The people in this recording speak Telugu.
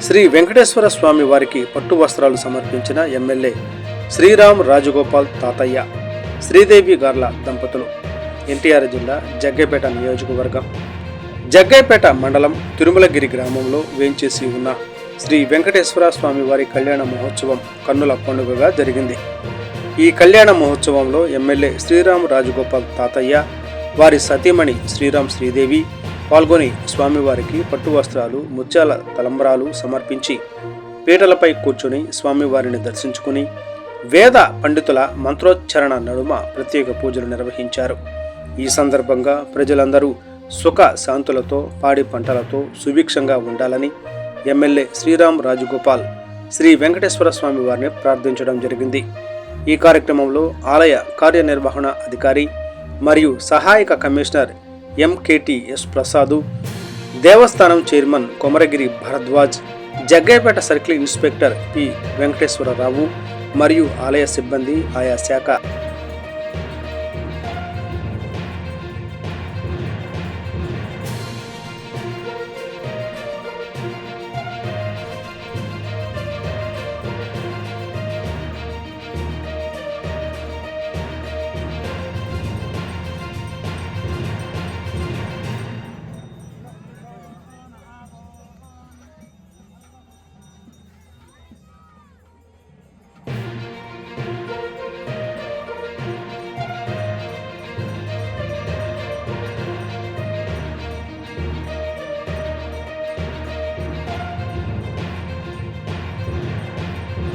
శ్రీ వెంకటేశ్వర స్వామి వారికి పట్టు వస్త్రాలు సమర్పించిన ఎమ్మెల్యే శ్రీరామ్ రాజగోపాల్ తాతయ్య, శ్రీదేవి గార్ల దంపతులు. ఎన్టీఆర్ జిల్లా జగ్గైపేట నియోజకవర్గం జగ్గైపేట మండలం తిరుమలగిరి గ్రామంలో వేంచేసి ఉన్న శ్రీ వెంకటేశ్వర స్వామి వారి కళ్యాణ మహోత్సవం కన్నుల పండుగగా జరిగింది. ఈ కళ్యాణ మహోత్సవంలో ఎమ్మెల్యే శ్రీరామ్ రాజగోపాల్ తాతయ్య, వారి సతీమణి శ్రీదేవి పాల్గొని స్వామివారికి పట్టు వస్త్రాలు, ముత్యాల తలంబ్రాలు సమర్పించి పీటలపై కూర్చుని స్వామివారిని దర్శించుకుని వేద పండితుల మంత్రోచ్చరణ నడుమ ప్రత్యేక పూజలు నిర్వహించారు. ఈ సందర్భంగా ప్రజలందరూ సుఖ శాంతులతో, పాడి పంటలతో సుభిక్షంగా ఉండాలని ఎమ్మెల్యే శ్రీరామ్ రాజగోపాల్ శ్రీ వెంకటేశ్వర స్వామి వారిని ప్రార్థించడం జరిగింది. ఈ కార్యక్రమంలో ఆలయ కార్యనిర్వహణ అధికారి మరియు సహాయక కమిషనర్ ఎంకేటిఎస్ ప్రసాదు, దేవస్థానం chairman Komaragiri Bharadwaj, Jaggayyapeta circle inspector P Venkateswararao మరియు ఆలయ సిబ్బంది, ఆయా శాఖ